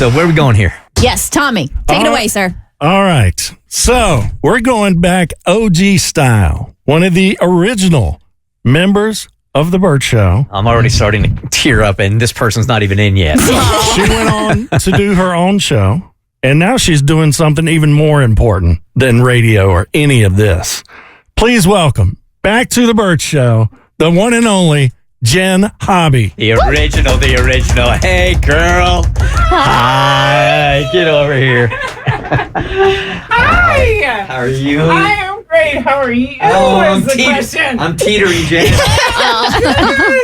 So where are we going here? Yes, Tommy. Take it away, sir. All right. So we're going back OG style. One of the original members of the Bert Show. I'm already starting to tear up, and this person's not even in yet. She went on to do her own show, and now she's doing something even more important than radio or any of this. Please welcome back to the Bert Show, the one and only Jenn Hobby. The original. Hey, girl. Hi. Get over here. Hi. How are you? I am great. How are you? I'm Is the question. I'm teetering, Jen.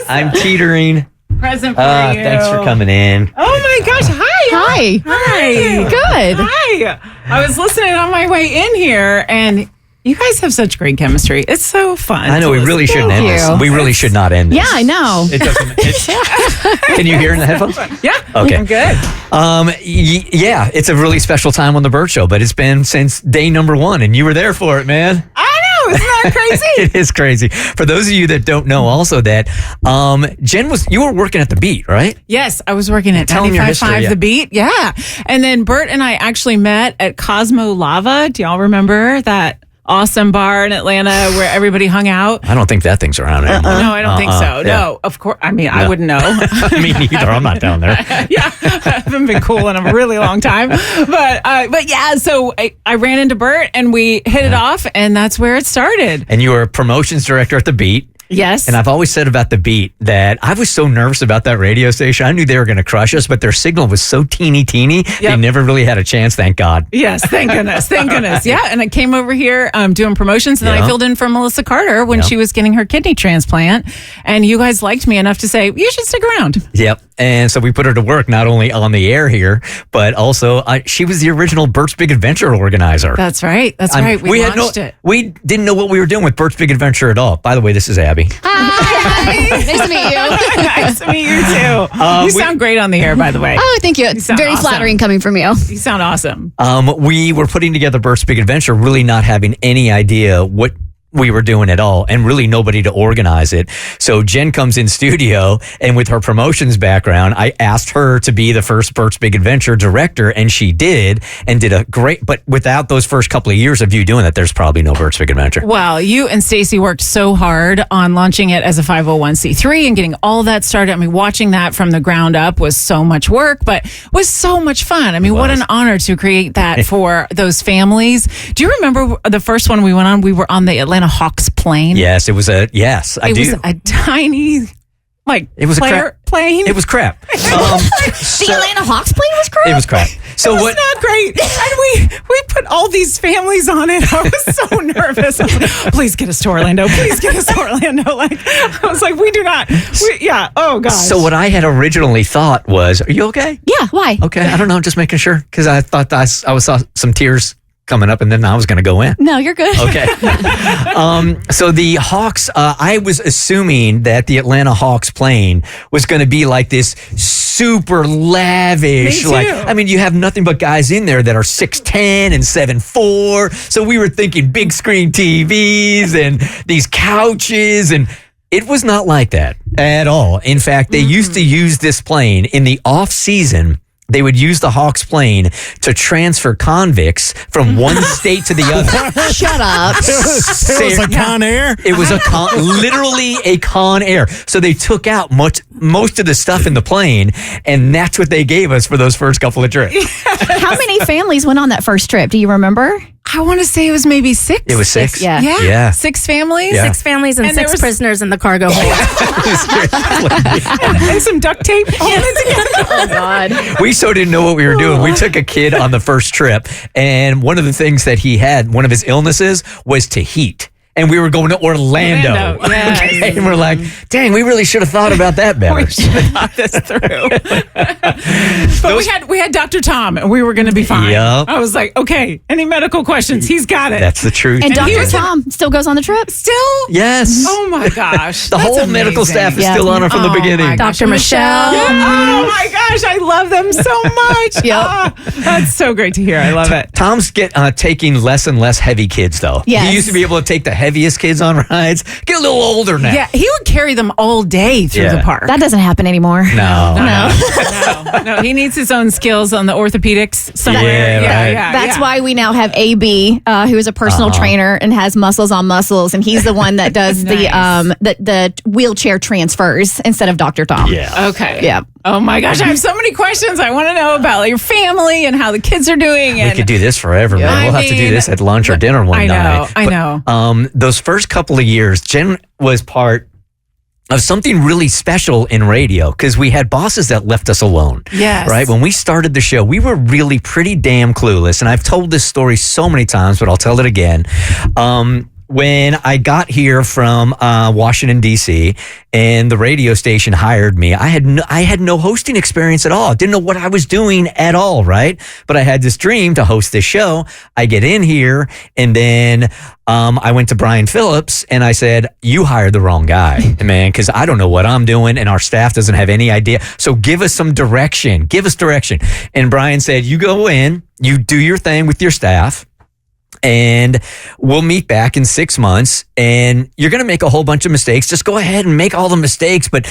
I'm teetering. Present for you. Thanks for coming in. Oh my gosh. Hi. Hi. Good. Hi. I was listening on my way in here, and you guys have such great chemistry. It's so fun. I know we really shouldn't end this. you. We really should not end this. Yeah, I know. It doesn't. Can you hear in the headphones? Yeah. Okay. I'm good. Yeah, it's a really special time on the Bert Show, but it's been since day number 1, and you were there for it, man. I know. Isn't that crazy? It is crazy. For those of you that don't know, also that Jen you were working at the Beat, right? Yes, I was working at Tell 'em your history, 95.5 yeah. The Beat. Yeah. And then Bert and I actually met at Cosmo Lava. Do y'all remember that awesome bar in Atlanta where everybody hung out? I don't think that thing's around anymore. No, I don't think so. Yeah. No, of course. I mean, I wouldn't know. Me neither. I'm not down there. Yeah, I haven't been cool in a really long time. But yeah, so I ran into Bert and we hit it off, and that's where it started. And you were a promotions director at the Beat. Yes. And I've always said about the Beat that I was so nervous about that radio station. I knew they were going to crush us, but their signal was so teeny. They never really had a chance, thank God. Yes, thank goodness. Thank goodness. Yeah, and I came over here doing promotions, and then Yeah. I filled in for Melissa Carter when she was getting her kidney transplant. And you guys liked me enough to say, you should stick around. Yep. And so we put her to work not only on the air here, but also she was the original Bert's Big Adventure organizer. That's right. That's right. We launched it. We didn't know what we were doing with Bert's Big Adventure at all. By the way, this is Abby. Hi. Nice to meet you. Nice to meet you, too. You sound great on the air, by the way. Oh, thank you. It's sound very awesome. flattering coming from you. You sound awesome. We were putting together Bert's Big Adventure, really not having any idea what we were doing at all, and really nobody to organize it. So Jen comes in studio, and with her promotions background, I asked her to be the first Bert's Big Adventure director, and she did a great, but without those first couple of years of you doing that, there's probably no Bert's Big Adventure. Well, you and Stacy worked so hard on launching it as a 501c3 and getting all that started. I mean, watching that from the ground up was so much work, but was so much fun. I mean, what an honor to create that for those families. Do you remember the first one we went on? We were on the Atlanta Hawks plane. Yes, it was I do. It was a tiny, It was a crap plane. It was crap. The Atlanta Hawks plane was great. It was crap. So It was not great. And we put all these families on it. I was so nervous. I was like, please get us to Orlando. Please get us to Orlando. Like, I was like, we do not. Oh, gosh. So what I had originally thought was, are you okay? Yeah, why? Okay, I don't know, just making sure, because I thought I saw some tears coming up, and then I was going to go in. No, you're good. Okay. So the Hawks, I was assuming that the Atlanta Hawks plane was going to be like this super lavish. Me too. I mean, you have nothing but guys in there that are 6'10" and 7'4". So we were thinking big screen TVs and these couches, and it was not like that at all. In fact, they used to use this plane in the off season. They would use the Hawks plane to transfer convicts from one state to the other. Shut up. It was a Con Air. It was literally a Con Air. So they took out most of the stuff in the plane, and that's what they gave us for those first couple of trips. How many families went on that first trip? Do you remember? I want to say it was maybe 6. It was 6. Yeah. Yeah. 6 families. Yeah. 6 families and And there 6 was- prisoners in the cargo hold. And some duct tape. Holding it together. Oh, God. We so didn't know what we were doing. We took a kid on the first trip, and one of the things that he had, one of his illnesses, was to heat. And we were going to Orlando. Yes. Okay? And we're like, dang, we really should have thought about that better. We should have thought this through. But we had Dr. Tom, and we were going to be fine. Yep. I was like, okay, any medical questions? He's got it. That's the truth. And he Dr. was- Tom still goes on the trip? Still? Yes. Oh my gosh. The That's whole medical amazing. staff is Yeah. still on it from the Oh, beginning. my gosh. Dr. Michelle. Yeah. Oh my gosh, I love them so much. Yep. That's so great to hear. I love it. Tom's taking less and less heavy kids, though. Yes. He used to be able to take the heaviest kids on rides. Get a little older now. Yeah, he would carry them all day through the park. That doesn't happen anymore. No, he needs his own skills on the orthopedics somewhere. That's why we now have AB, who is a personal trainer and has muscles on muscles, and he's the one that does the wheelchair transfers instead of Dr. Tom. Yeah. Okay. Yeah. Oh my gosh, I have so many questions. I want to know about your family and how the kids are doing. We could do this forever, man. We'll have to do this at lunch or dinner one night. I know. Those first couple of years, Jen was part of something really special in radio because we had bosses that left us alone. Yes. Right? When we started the show, we were really pretty damn clueless. And I've told this story so many times, but I'll tell it again. When I got here from Washington, D.C., and the radio station hired me, I had no hosting experience at all. Didn't know what I was doing at all, right? But I had this dream to host this show. I get in here, and then I went to Brian Phillips, and I said, you hired the wrong guy, man, because I don't know what I'm doing, and our staff doesn't have any idea. So give us some direction. Give us direction. And Brian said, you go in, you do your thing with your staff, and we'll meet back in 6 months, and you're going to make a whole bunch of mistakes. Just go ahead and make all the mistakes, but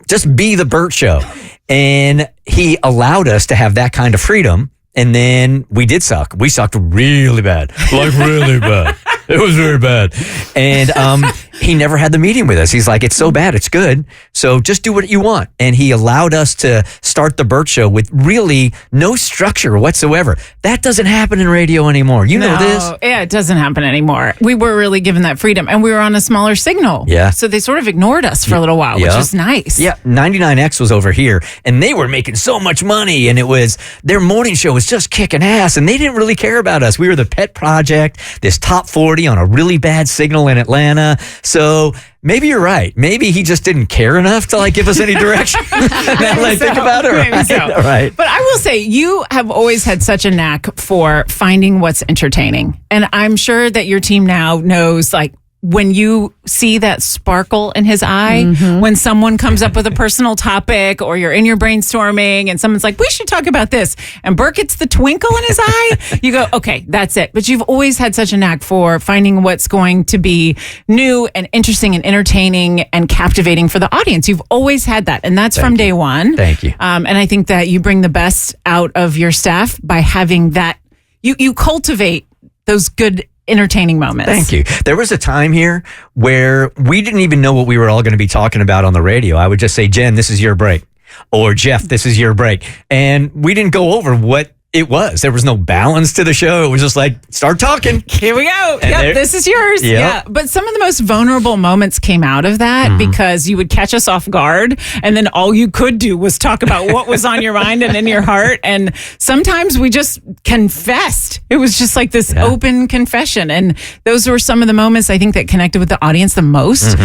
just be the Bert Show. And he allowed us to have that kind of freedom. And then we did suck. We sucked really bad, like really bad. It was very bad. And he never had the meeting with us. He's like, it's so bad, it's good. So just do what you want. And he allowed us to start the Bert Show with really no structure whatsoever. That doesn't happen in radio anymore. You know this? Yeah, it doesn't happen anymore. We were really given that freedom, and we were on a smaller signal. Yeah. So they sort of ignored us for a little while, which was nice. Yeah, 99X was over here, and they were making so much money, and it was their morning show was just kicking ass, and they didn't really care about us. We were the pet project, this top 40 on a really bad signal in Atlanta. So maybe you're right. Maybe he just didn't care enough to give us any direction. Now that I think about it, right? So. Right. But I will say, you have always had such a knack for finding what's entertaining. And I'm sure that your team now knows, when you see that sparkle in his eye, when someone comes up with a personal topic, or you're in your brainstorming and someone's like, we should talk about this, and Bert gets the twinkle in his eye, you go, okay, that's it. But you've always had such a knack for finding what's going to be new and interesting and entertaining and captivating for the audience. You've always had that. And that's from day one. Thank you. And I think that you bring the best out of your staff by having that. You cultivate those good entertaining moments. Thank you. There was a time here where we didn't even know what we were all going to be talking about on the radio. I would just say, Jen, this is your break. Or Jeff, this is your break. And we didn't go over what it was. There was no balance to the show. It was just start talking. Here we go. Yep, this is yours. Yep. Yeah. But some of the most vulnerable moments came out of that because you would catch us off guard, and then all you could do was talk about what was on your mind and in your heart. And sometimes we just confessed. It was just this open confession. And those were some of the moments I think that connected with the audience the most.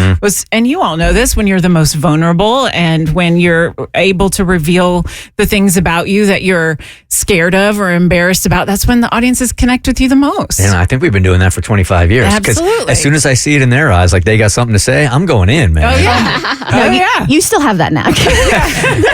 And you all know this, when you're the most vulnerable and when you're able to reveal the things about you that you're scared of or embarrassed about, that's when the audiences connect with you the most. And I think we've been doing that for 25 years. Absolutely. As soon as I see it in their eyes, they got something to say, I'm going in, man. Oh, yeah. No, you still have that knack.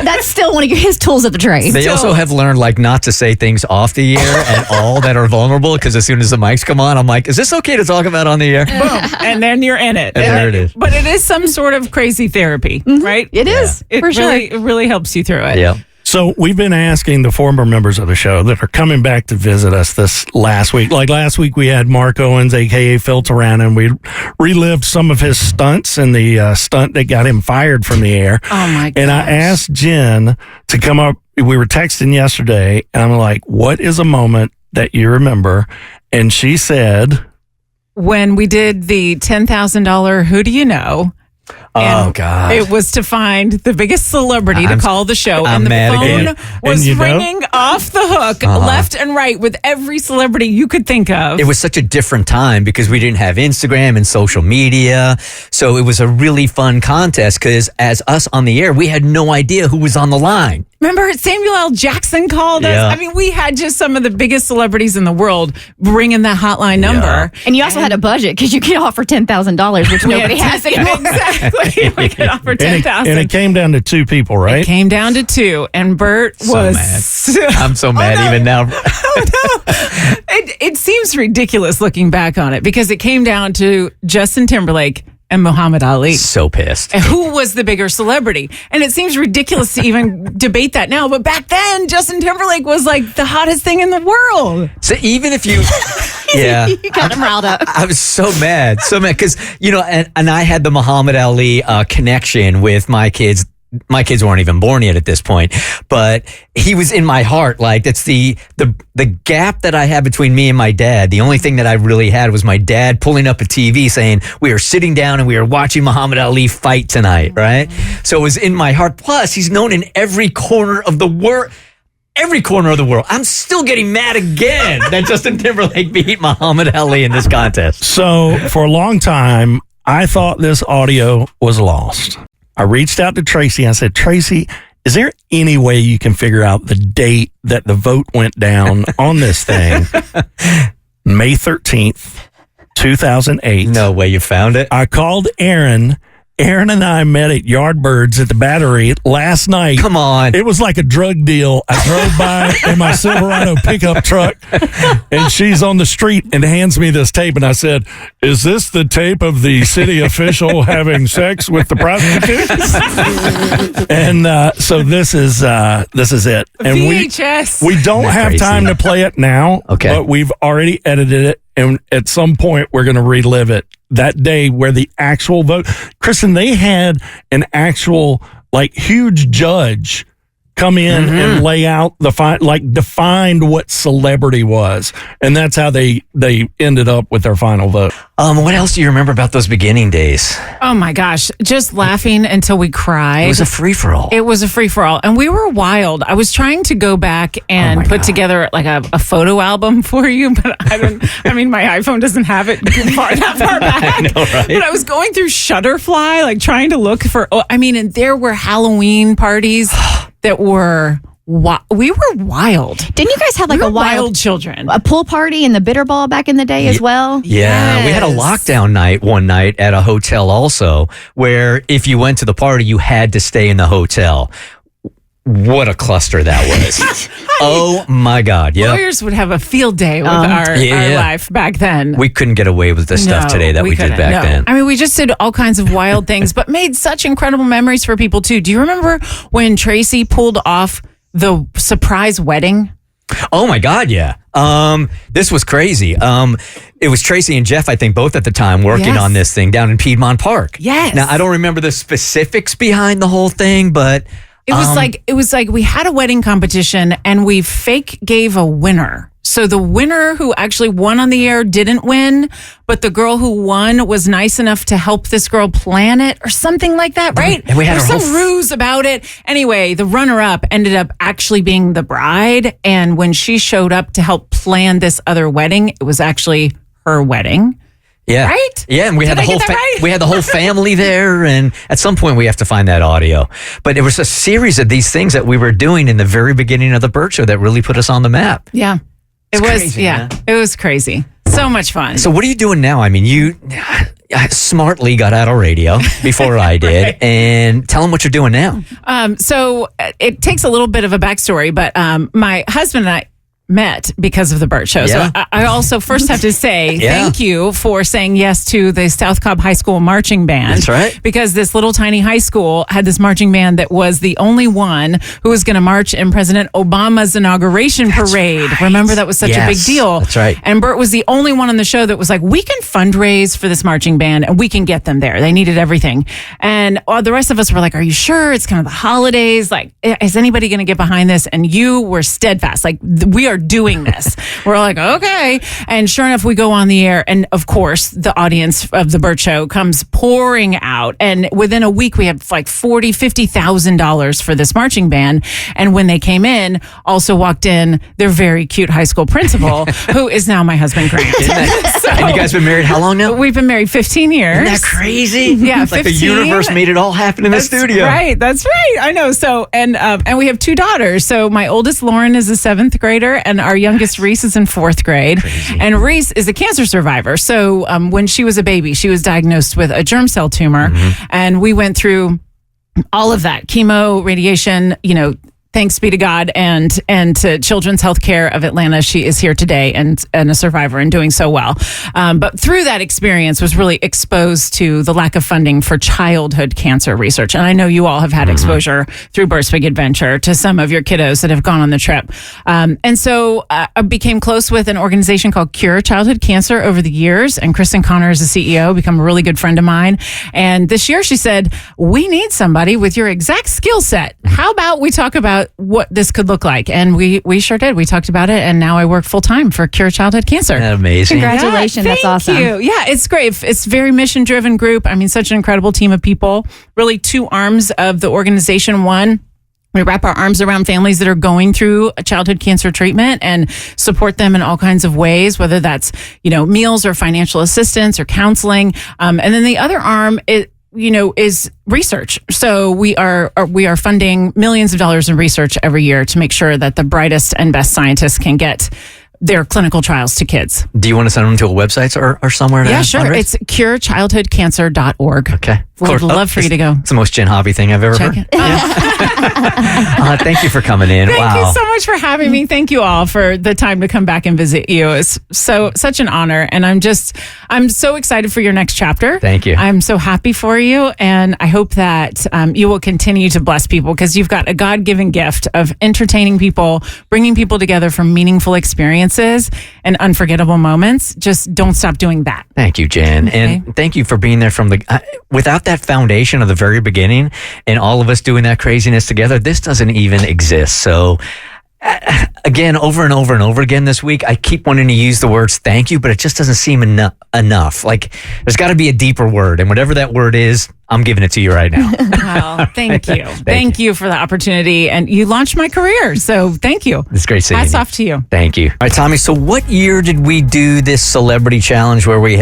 That's still one of his tools of the trade. They also have learned not to say things off the air at all that are vulnerable, because as soon as the mics come on, I'm like, is this okay to talk about on the air? Boom. And then you're in it. And there it is. But it is some sort of crazy therapy, right? It is, for sure. It really helps you through it. Yeah. So we've been asking the former members of the show that are coming back to visit us this last week. Last week we had Mark Owens, a.k.a. Phil Tarana, and we relived some of his stunts and the stunt that got him fired from the air. Oh, my gosh. And I asked Jen to come up. We were texting yesterday, and I'm like, what is a moment that you remember? And she said, when we did the $10,000 Who Do You Know? Oh, God. It was to find the biggest celebrity to call the show. I'm And the mad phone again. was ringing off the hook, left and right, with every celebrity you could think of. It was such a different time because we didn't have Instagram and social media. So it was a really fun contest because as us on the air, we had no idea who was on the line. Remember, Samuel L. Jackson called us? Yeah. I mean, we had just some of the biggest celebrities in the world ringing that hotline number. Yeah. And you also had a budget because you could offer $10,000, which nobody has anymore. Exactly. We could offer $10,000. and it came down to two people, right? It came down to two, and Bert was mad. I'm so mad even now. Oh no! It seemed seems ridiculous looking back on it because it came down to Justin Timberlake and Muhammad Ali. So pissed. And who was the bigger celebrity? And it seems ridiculous to even debate that now. But back then, Justin Timberlake was like the hottest thing in the world. So even if you, yeah, You got him riled up. I was so mad because and I had the Muhammad Ali connection with my kids. My kids weren't even born yet at this point, but he was in my heart. Like that's the gap that I had between me and my dad. The only thing that I really had was my dad pulling up a TV saying, we are sitting down and we are watching Muhammad Ali fight tonight. Right. So it was in my heart. Plus he's known in every corner of the world. Every corner of the world. I'm still getting mad again that Justin Timberlake beat Muhammad Ali in this contest. So for a long time, I thought this audio was lost. I reached out to Tracy. I said, Tracy, is there any way you can figure out the date that the vote went down on this thing? May 13th, 2008. No way you found it. I called Aaron. Aaron and I met at Yardbirds at the Battery last night. Come on. It was like a drug deal. I drove by in my Silverado pickup truck, and she's on the street and hands me this tape. And I said, is this the tape of the city official having sex with the prostitutes? And so this is it. And VHS. we don't have crazy? time to play it now, Okay. but we've already edited it. And at some point, we're going to relive it. That day where the actual vote, Kristen, they had an actual huge judge come in and lay out defined what celebrity was, and that's how they ended up with their final vote. What else do you remember about those beginning days? Oh my gosh. Just laughing until we cried. It was a free-for-all. It was a free-for-all. And we were wild. I was trying to go back and put together a photo album for you, but my iPhone doesn't have it that far back. I know, right? But I was going through Shutterfly, trying to look for, and there were Halloween parties that were, we were wild. Didn't you guys have We a were wild children? a pool party in the Bitter Ball back in the day as well? Yeah, we had a Yes. lockdown night one night at a hotel also, where if you went to the party, you had to stay in the hotel. What a cluster that was. Oh my God. Yeah. Lawyers would have a field day with our life back then. We couldn't get away with the stuff today that we did couldn't, back then. I mean, we just did all kinds of wild things, but made such incredible memories for people too. Do you remember when Tracy pulled off the surprise wedding? Oh my God, yeah. This was crazy. It was Tracy and Jeff, I think, both at the time working Yes. on this thing down in Piedmont Park. Yes. Now, I don't remember the specifics behind the whole thing, but It was like we had a wedding competition and we fake gave a winner. So the winner who actually won on the air didn't win, but the girl who won was nice enough to help this girl plan it or something like that, right? And we had There's our some whole ruse about it. Anyway, the runner-up ended up actually being the bride, and when she showed up to help plan this other wedding, it was actually her wedding. yeah. Right? Yeah, and we had Did the I whole get that right? we had the whole family there, and at some point we have to find that audio. But it was a series of these things that we were doing in the very beginning of the Bert Show that really put us on the map. Yeah. It was crazy, man. it was crazy. So much fun. So what are you doing now? I mean, you smartly got out of radio before I did, Right. and tell them what you're doing now. So it takes a little bit of a backstory, but my husband and I met because of the Bert Show. Yeah. So I also first have to say Yeah. thank you for saying yes to the South Cobb High School marching band. That's right. Because this little tiny high school had this marching band that was the only one who was going to march in President Obama's inauguration parade. right. Remember, that was such a big Yes, deal. that's right. And Bert was the only one on the show that was like, we can fundraise for this marching band and we can get them there. They needed everything. And the rest of us were like, are you sure? It's kind of the holidays. Like, is anybody going to get behind this? And you were steadfast. Like, we are doing this. We're like, okay. And sure enough, we go on the air. And of course, the audience of the Bert Show comes pouring out. And within a week, we had like $50,000 for this marching band. And when they came in, also walked in their very cute high school principal, who is now my husband, Grant. So, And you guys been married how long now? we've been married 15 years. Isn't that crazy? Yeah, Like the 15. universe made it all happen in the studio. Right, that's right. I know. So, and we have two daughters. So my oldest Lauren is a 7th grader, and our youngest Reese is in 4th grade. Crazy. And Reese is a cancer survivor. So when she was a baby, she was diagnosed with a germ cell tumor, and we went through all of that chemo, radiation, thanks be to God and to Children's Healthcare of Atlanta. She is here today and a survivor and doing so well. But through that experience was really exposed to the lack of funding for childhood cancer research. And I know you all have had exposure through Bert's Big Adventure to some of your kiddos that have gone on the trip. And so I became close with an organization called Cure Childhood Cancer over the years. And Kristen Connor is the CEO, become a really good friend of mine. And this year she said, we need somebody with your exact skill set. How about we talk about what this could look like? And we sure did. We talked about it. And now I work full time for Cure Childhood Cancer. Amazing. Congratulations. That's awesome. Thank you. Yeah, it's great. It's a very mission driven group. I mean, such an incredible team of people. Really two arms of the organization. One, we wrap our arms around families that are going through a childhood cancer treatment and support them in all kinds of ways, whether that's, meals or financial assistance or counseling. And then the other arm is research. So we are funding millions of dollars in research every year to make sure that the brightest and best scientists can get their clinical trials to kids. Do you want to send them to a website or somewhere? Yeah, sure. It's curechildhoodcancer.org. Okay. We'd love for you to go. It's the most Jenn Hobby thing I've ever heard. Thank you for coming in. Thank you so much for having me. Thank you all for the time to come back and visit you. It's such an honor. And I'm so excited for your next chapter. Thank you. I'm so happy for you. And I hope that you will continue to bless people because you've got a God-given gift of entertaining people, bringing people together for meaningful experiences and unforgettable moments. Just don't stop doing that. Thank you, Jen. Okay. And thank you for being there from without that foundation of the very beginning and all of us doing that craziness together, this doesn't even exist. So again, over and over and over again this week, I keep wanting to use the words thank you, but it just doesn't seem enough. Like there's got to be a deeper word. And whatever that word is, I'm giving it to you right now. Well, thank you. Thank you for the opportunity. And you launched my career. So thank you. It's great seeing you. Hats off to you. Thank you. All right, Tommy. So what year did we do this celebrity challenge when we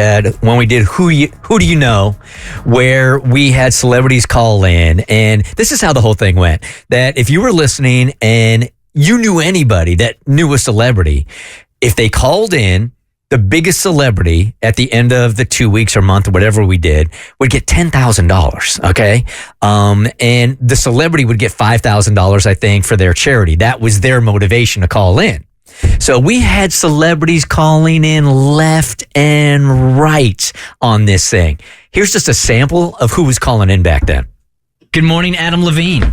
did Who Do You Know, where we had celebrities call in? And this is how the whole thing went. That if you were listening and you knew anybody that knew a celebrity, if they called in, the biggest celebrity at the end of the 2 weeks or month or whatever we did would get $10,000. Okay. And the celebrity would get $5,000, I think, for their charity. That was their motivation to call in. So we had celebrities calling in left and right on this thing. Here's just a sample of who was calling in back then. Good morning, Adam Levine.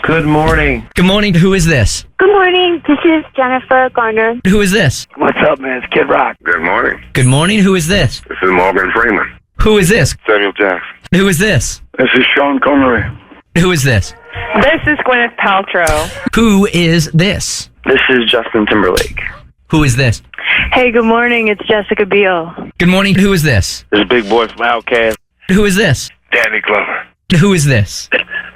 Good morning. Good morning. Who is this? Good morning. This is Jennifer Garner. Who is this? What's up, man? It's Kid Rock. Good morning. Good morning. Who is this? This is Morgan Freeman. Who is this? Samuel Jackson. Who is this? This is Sean Connery. Who is this? This is Gwyneth Paltrow. Who is this? This is Justin Timberlake. Who is this? Hey, good morning. It's Jessica Biel. Good morning. Who is this? This is Big Boy from Outkast. Who is this? Danny Glover. Who is this?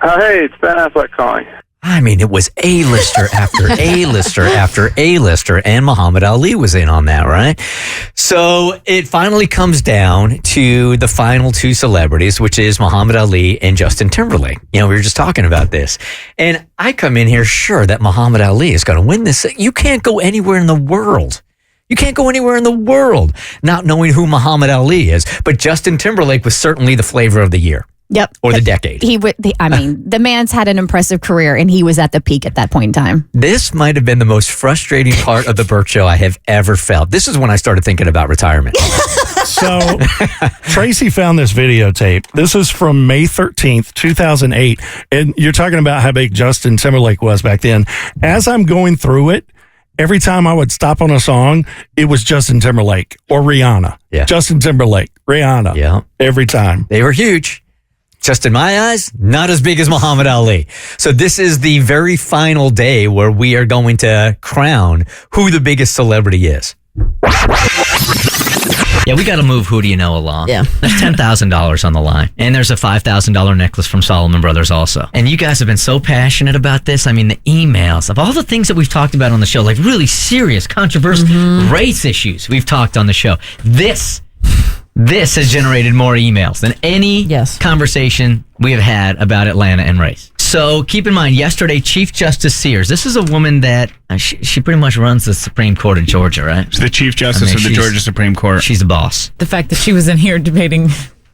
Hey, it's Ben Affleck calling. I mean, it was A-lister after A-lister after A-lister, and Muhammad Ali was in on that, right? So it finally comes down to the final two celebrities, which is Muhammad Ali and Justin Timberlake. We were just talking about this. And I come in here sure that Muhammad Ali is going to win this. You can't go anywhere in the world. You can't go anywhere in the world not knowing who Muhammad Ali is. But Justin Timberlake was certainly the flavor of the year. Yep. Or the decade. The man's had an impressive career and he was at the peak at that point in time. This might have been the most frustrating part of the Bert Show I have ever felt. This is when I started thinking about retirement. So Tracy found this videotape. This is from May 13th, 2008. And you're talking about how big Justin Timberlake was back then. As I'm going through it, every time I would stop on a song, it was Justin Timberlake or Rihanna. Yeah. Justin Timberlake, Rihanna. Yeah. Every time. They were huge. Just in my eyes, not as big as Muhammad Ali. So this is the very final day where we are going to crown who the biggest celebrity is. Yeah, we got to move Who Do You Know along. Yeah. There's $10,000 on the line. And there's a $5,000 necklace from Solomon Brothers also. And you guys have been so passionate about this. I mean, the emails of all the things that we've talked about on the show, like really serious, controversial race issues we've talked on the show. This has generated more emails than any conversation we have had about Atlanta and race. So keep in mind, yesterday, Chief Justice Sears, this is a woman that she pretty much runs the Supreme Court of Georgia, right? She's the Chief Justice of the Georgia Supreme Court. She's the boss. The fact that she was in here debating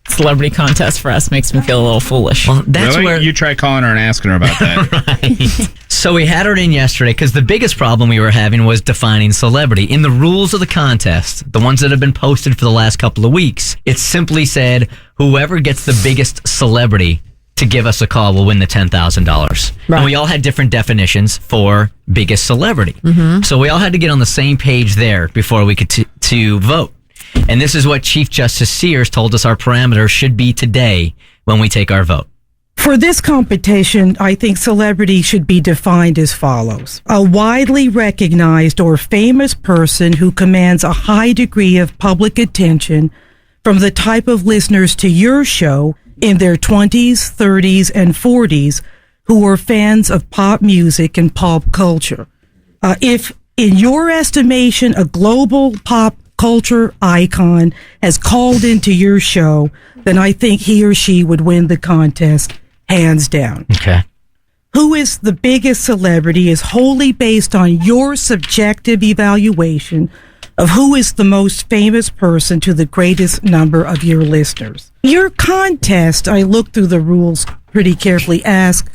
celebrity contest for us makes me feel a little foolish. Well, that's really? where You try calling her and asking her about that. Right. So we had her in yesterday because the biggest problem we were having was defining celebrity. In the rules of the contest, the ones that have been posted for the last couple of weeks, it simply said whoever gets the biggest celebrity to give us a call will win the $10,000. Right. And we all had different definitions for biggest celebrity. So we all had to get on the same page there before we could to vote. And this is what Chief Justice Sears told us our parameters should be today when we take our vote. For this competition, I think celebrity should be defined as follows. A widely recognized or famous person who commands a high degree of public attention from the type of listeners to your show in their 20s, 30s, and 40s who are fans of pop music and pop culture. If, in your estimation, a global pop culture icon has called into your show, then I think he or she would win the contest, hands down. Okay. Who is the biggest celebrity is wholly based on your subjective evaluation of who is the most famous person to the greatest number of your listeners. Your contest, I looked through the rules pretty carefully, ask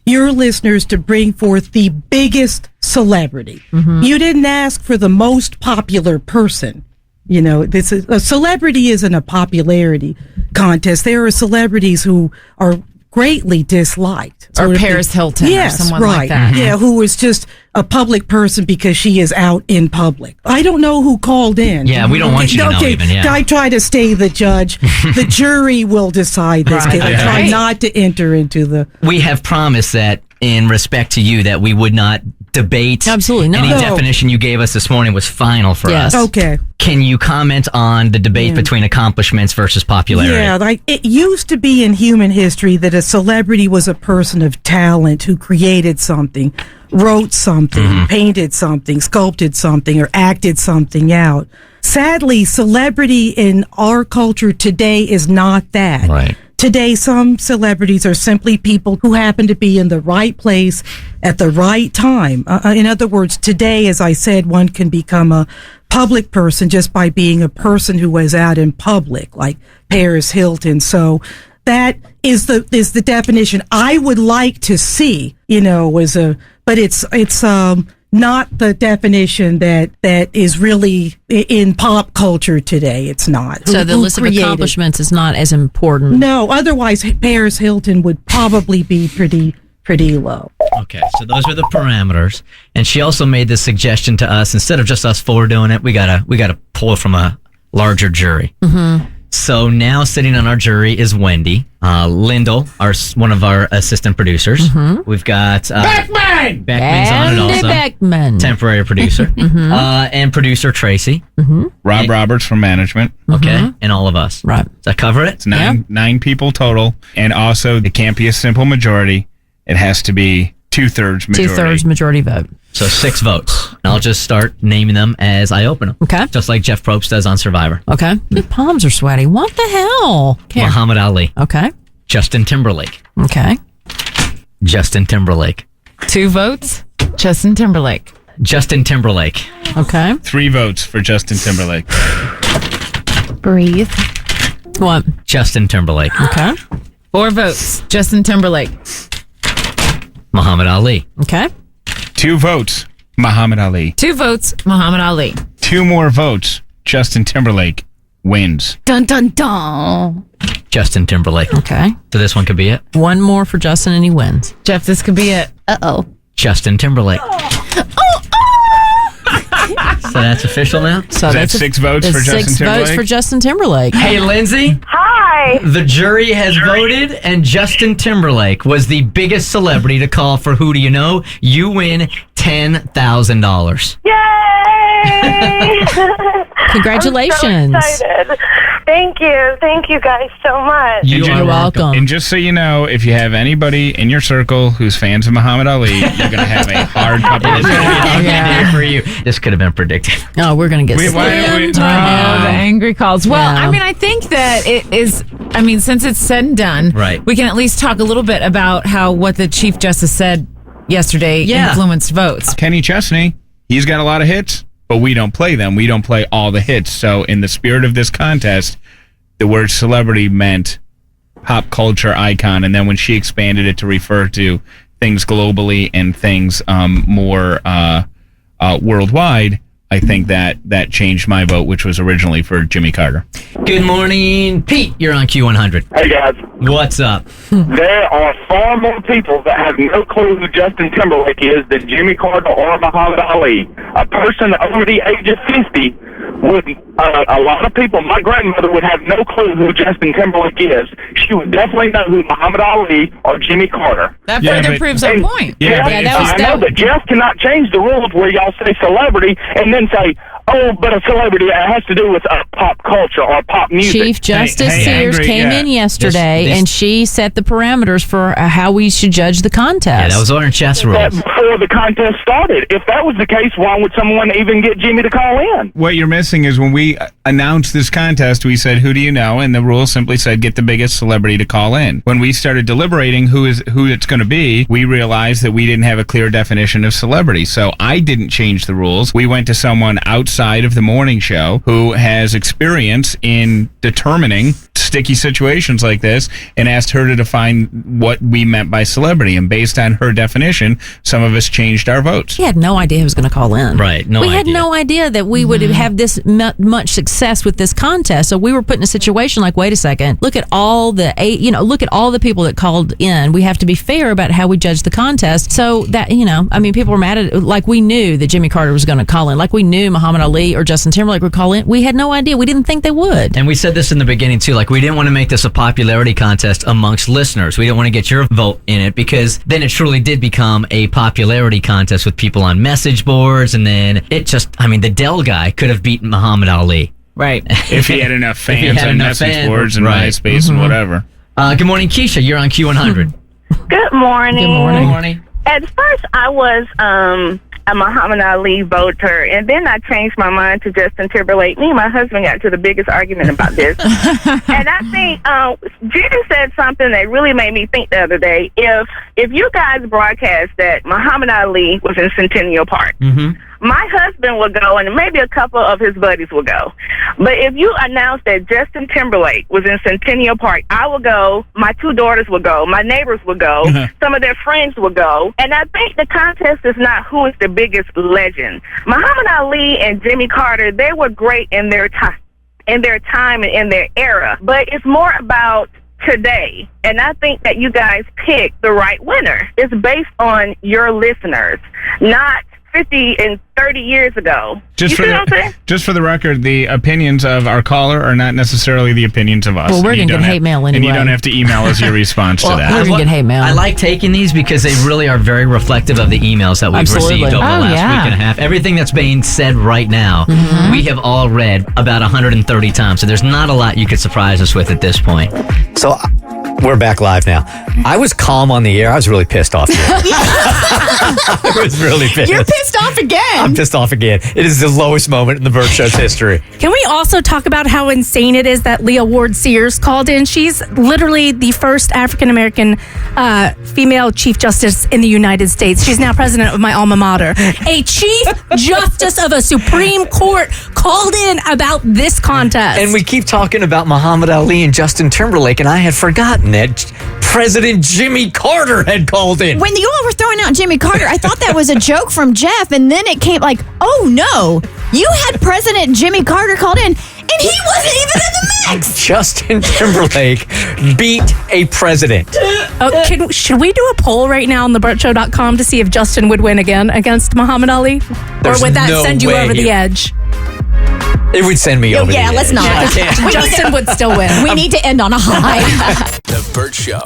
your listeners to bring forth the biggest celebrity. You didn't ask for the most popular person. You know, this is, a celebrity isn't a popularity contest. There are celebrities who are greatly disliked. Or Paris Hilton or someone like that. Yeah, who was just a public person because she is out in public. I don't know who called in. Yeah, we don't want you to know even, yeah. I try to stay the judge. The jury will decide this. Right. I try not to enter into the... We have promised that in respect to you that we would not debate. Absolutely not. Any No. definition you gave us this morning was final for us. Okay. Can you comment on the debate between accomplishments versus popularity? Yeah, like it used to be in human history that a celebrity was a person of talent who created something, wrote something, painted something, sculpted something, or acted something out. Sadly, celebrity in our culture today is not that. Right. Today, some celebrities are simply people who happen to be in the right place at the right time. In other words, today, as I said, one can become a public person just by being a person who was out in public, like Paris Hilton. So that is the definition I would like to see, you know, but it's not the definition that is really in pop culture today. It's not. So the list of accomplishments is not as important. No, otherwise Paris Hilton would probably be pretty low. Okay, so those are the parameters. And she also made this suggestion to us, instead of just us four doing it, we gotta pull from a larger jury. So now sitting on our jury is Wendy, Lyndall, one of our assistant producers. We've got Beckman! Beckman's on it also. Beckman. Temporary producer. And producer Tracy. Rob Roberts from management. Okay, and all of us. Right. Does that cover it? It's nine people total. And also, it can't be a simple majority. It has to be 2/3 majority. 2/3 majority vote. So 6 votes. And I'll just start naming them as I open them. Okay. Just like Jeff Probst does on Survivor. Okay. Your palms are sweaty. What the hell? Here. Muhammad Ali. Okay. Justin Timberlake. Okay. Justin Timberlake. 2 votes, Justin Timberlake. Justin Timberlake. Okay. 3 votes for Justin Timberlake. Breathe. What? Justin Timberlake. Okay. 4 votes, Justin Timberlake. Muhammad Ali. Okay. 2 votes, Muhammad Ali. 2 votes, Muhammad Ali. 2 more votes, Justin Timberlake wins. Dun, dun, dun. Justin Timberlake. Okay. So this one could be it. 1 more for Justin and he wins. Jeff, this could be it. Uh-oh. Justin Timberlake. So that's official now? So Is that 6 votes for Justin 6 Timberlake? votes for Justin Timberlake. Hey, Lindsay. Hi. The jury has voted, and Justin Timberlake was the biggest celebrity to call for Who Do You Know? You win $10,000. Yay! Congratulations. I'm so excited. Thank you guys so much. You're welcome. And just so you know, if you have anybody in your circle who's fans of Muhammad Ali, you're going to have a hard couple of days. For you. This could have been predicted. Oh, we're going to get slammed Oh, right the now. angry calls. Well, Yeah. I mean, I think that it is, I mean, since it's said and done, Right. we can at least talk a little bit about how what the Chief Justice said yesterday influenced votes. Kenny Chesney, he's got a lot of hits, but we don't play them. We don't play all the hits. So in the spirit of this contest, the word celebrity meant pop culture icon, and then when she expanded it to refer to things globally and things more worldwide, I think that changed my vote, which was originally for Jimmy Carter. Good morning, Pete. You're on Q100. Hey, guys. What's up? There are far more people that have no clue who Justin Timberlake is than Jimmy Carter or Muhammad Ali. A person over the age of 50 would, a lot of people, my grandmother would have no clue who Justin Timberlake is. She would definitely know who Muhammad Ali or Jimmy Carter. That further proves our point. I know, but Jeff cannot change the rules where y'all say celebrity and then say, oh, but a celebrity has to do with pop culture or pop music. Chief Justice Sears came in yesterday, and she set the parameters for how we should judge the contest. Yeah, that was on her chess rules. Before the contest started. If that was the case, why would someone even get Jimmy to call in? What you're missing is when we announced this contest, we said, who do you know? And the rules simply said, get the biggest celebrity to call in. When we started deliberating who it's going to be, we realized that we didn't have a clear definition of celebrity. So I didn't change the rules. We went to someone outside of the morning show who has experience in determining sticky situations like this and asked her to define what we meant by celebrity. And based on her definition, some of us changed our votes. He had no idea who was going to call in. Right. We had no idea that we would have this much success with this contest. So we were put in a situation like, wait a second, look at all the people that called in. We have to be fair about how we judge the contest. So that, people were mad at it. Like, we knew that Jimmy Carter was going to call in. Like, we knew Muhammad Ali or Justin Timberlake would call in. We had no idea. We didn't think they would. And we said this in the beginning too, like, we didn't want to make this a popularity contest amongst listeners. We didn't want to get your vote in it, because then it truly did become a popularity contest with people on message boards, and then it just, the Dell guy could have beaten Muhammad Ali. Right. If he had enough fans on message boards and MySpace and whatever. Good morning, Keisha. You're on Q100. Good morning. Good morning. At first, I was a Muhammad Ali voter, and then I changed my mind to Justin Timberlake. Me and my husband got to the biggest argument about this. And I think Jenn said something that really made me think the other day. If you guys broadcast that Muhammad Ali was in Centennial Park, my husband will go, and maybe a couple of his buddies will go. But if you announce that Justin Timberlake was in Centennial Park, I will go, my two daughters will go, my neighbors will go, some of their friends will go. And I think the contest is not who is the biggest legend. Muhammad Ali and Jimmy Carter, they were great in their time and in their era. But it's more about today. And I think that you guys picked the right winner. It's based on your listeners, not 50 and 30 years ago. Just for the record, the opinions of our caller are not necessarily the opinions of us. Well, we're going to get hate mail anyway. And you don't have to email us your response to that. We're going to get hate mail. I like taking these because they really are very reflective of the emails that we've received over the last week and a half. Everything that's being said right now, we have all read about 130 times. So there's not a lot you could surprise us with at this point. So we're back live now. I was calm on the air. I was really pissed off here. I was really pissed. You're pissed off again. I'm pissed off again. It is the lowest moment in the Bert Show's history. Can we also talk about how insane it is that Leah Ward Sears called in? She's literally the first African-American female Chief Justice in the United States. She's now president of my alma mater. A Chief Justice of a Supreme Court called in about this contest. And we keep talking about Muhammad Ali and Justin Timberlake, and I had forgotten that President Jimmy Carter had called in. When you all were throwing out Jimmy Carter, I thought that was a joke from Jeff, and then it came like, oh no, you had President Jimmy Carter called in, and he wasn't even in the mix. Justin Timberlake beat a president. Should we do a poll right now on thebertshow.com to see if Justin would win again against Muhammad Ali? Or would that send you over the edge? It would send me over the edge. Yeah, let's not. Justin would still win. We need to end on a high. The Bert Show.